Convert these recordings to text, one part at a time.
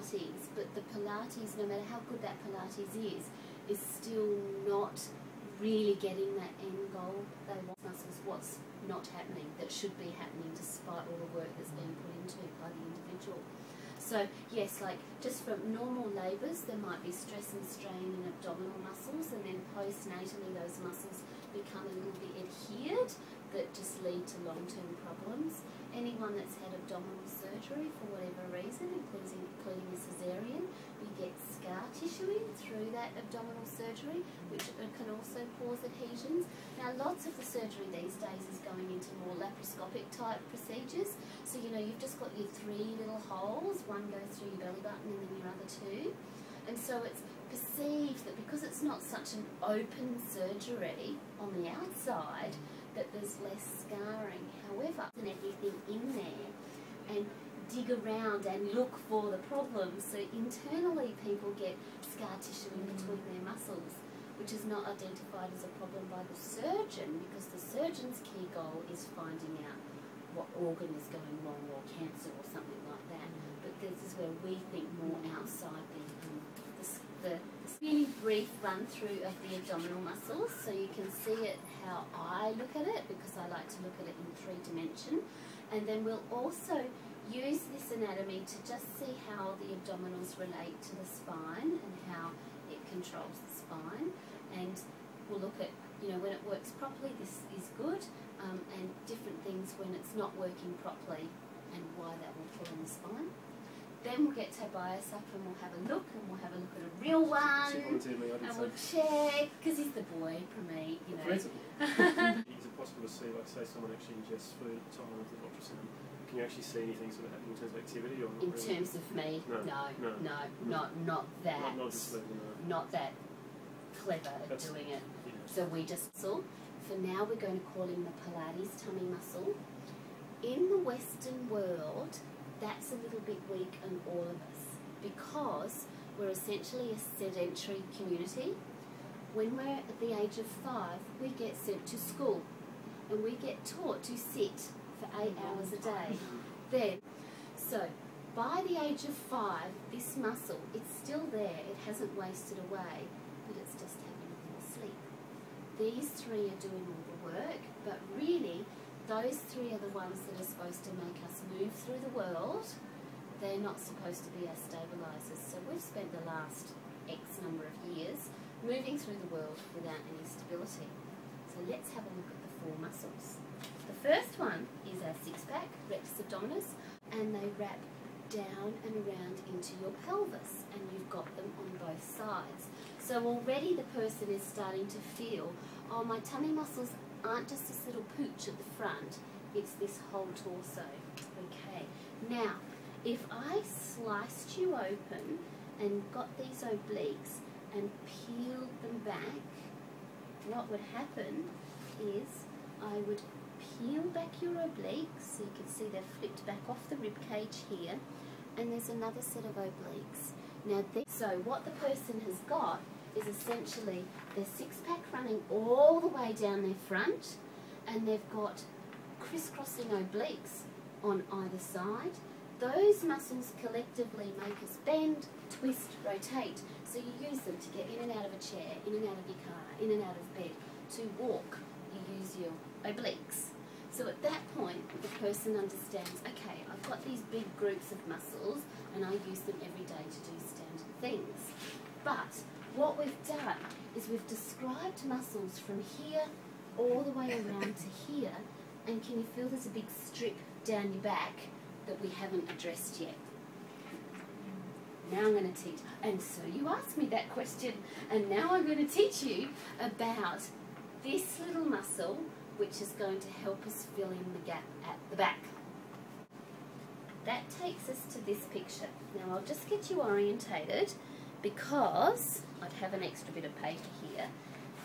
Pilates, but the Pilates, no matter how good that Pilates is still not really getting that end goal they want. Muscles, what's not happening that should be happening despite all the work that's being put into by the individual. So yes, like just from normal labours there might be stress and strain in abdominal muscles, and then postnatally those muscles become a little bit adhered that just lead to long-term problems. Anyone that's had abdominal surgery for whatever reason, including a caesarean, you get scar tissuing through that abdominal surgery, which can also cause adhesions. Now, lots of the surgery these days is going into more laparoscopic type procedures. So, you know, you've just got your 3 little holes, one goes through your belly button and then your other 2. And so it's perceived that because it's not such an open surgery on the outside, that there's less scarring. However, and everything in there, and dig around and look for the problems. So internally people get scar tissue in between their muscles, which is not identified as a problem by the surgeon, because the surgeon's key goal is finding out what organ is going wrong, or cancer or something like that. But this is where we think more outside the really brief run through of the abdominal muscles, so you can see it how I look at it, because I like to look at it in 3 dimension. And then we'll also use this anatomy to just see how the abdominals relate to the spine and how it controls the spine. And we'll look at, you know, when it works properly, this is good, and different things when it's not working properly and why that will pull on the spine. Then we'll get Tobias up and we'll have a look, and we'll have a look at a real one, and we'll check, because he's the boy for me, you know. Is it possible to see, like, say someone actually ingests food at the time of the ultrasound, can you actually see anything sort of happening in terms of activity? Or not in really? terms of me, no, not that, not that clever at doing it. Yeah. So we just, for now we're going to call him the Pilates tummy muscle. In the Western world, that's a little bit weak in all of us, because we're essentially a sedentary community. When we're at the age of 5, we get sent to school and we get taught to sit for 8 hours a day. Then, so by the age of 5, this muscle, it's still there, it hasn't wasted away, but it's just having a little sleep. These 3 are doing all the work, but really those 3 are the ones that are supposed to make us move through the world. They're not supposed to be our stabilisers. So we've spent the last X number of years moving through the world without any stability. So let's have a look at the 4 muscles. The first one is our 6-pack, rectus abdominis, and they wrap down and around into your pelvis, and you've got them on both sides. So already the person is starting to feel, oh, my tummy muscles aren't just this little pooch at the front, it's this whole torso. Okay, now if I sliced you open and got these obliques and peeled them back, what would happen is I would peel back your obliques, so you can see they're flipped back off the rib cage here, and there's another set of obliques. Now, so what the person has got is essentially their 6-pack running all the way down their front, and they've got crisscrossing obliques on either side. Those muscles collectively make us bend, twist, rotate. So you use them to get in and out of a chair, in and out of your car, in and out of bed. To walk, you use your obliques. So at that point, the person understands, okay, I've got these big groups of muscles and I use them every day to do standard things. But what we've done is we've described muscles from here all the way around to here, and can you feel there's a big strip down your back that we haven't addressed yet? Now I'm going to teach, and so you asked me that question, and now I'm going to teach you about this little muscle, which is going to help us fill in the gap at the back. That takes us to this picture. Now I'll just get you orientated, because I'd have an extra bit of paper here.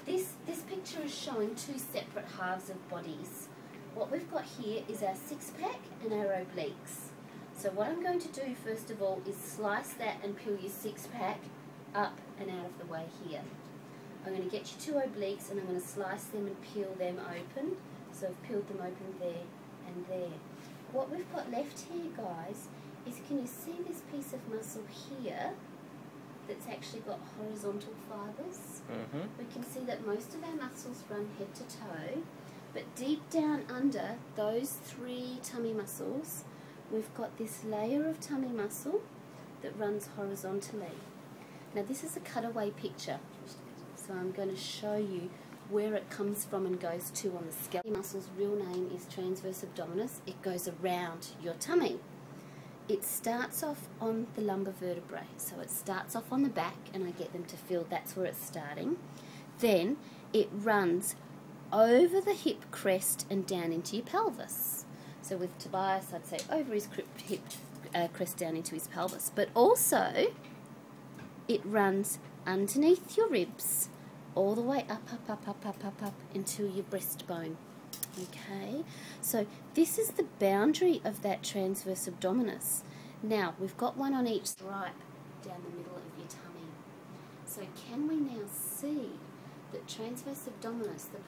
This picture is showing 2 separate halves of bodies. What we've got here is our 6-pack and our obliques. So what I'm going to do first of all is slice that and peel your 6-pack up and out of the way here. I'm going to get you 2 obliques and I'm going to slice them and peel them open. So I've peeled them open there and there. What we've got left here, guys, is, can you see this piece of muscle here that's actually got horizontal fibres? We can see that most of our muscles run head to toe, but deep down under those 3 tummy muscles, we've got this layer of tummy muscle that runs horizontally. Now this is a cutaway picture, so I'm going to show you where it comes from and goes to on the skeleton. Muscle's real name is transverse abdominis. It goes around your tummy. It starts off on the lumbar vertebrae, so it starts off on the back, and I get them to feel that's where it's starting. Then it runs over the hip crest and down into your pelvis. So with Tobias, I'd say over his hip crest down into his pelvis. But also, it runs underneath your ribs, all the way up into your breastbone. Okay, so this is the boundary of that transverse abdominis. Now, we've got one on each stripe down the middle of your tummy. So can we now see that transverse abdominis, the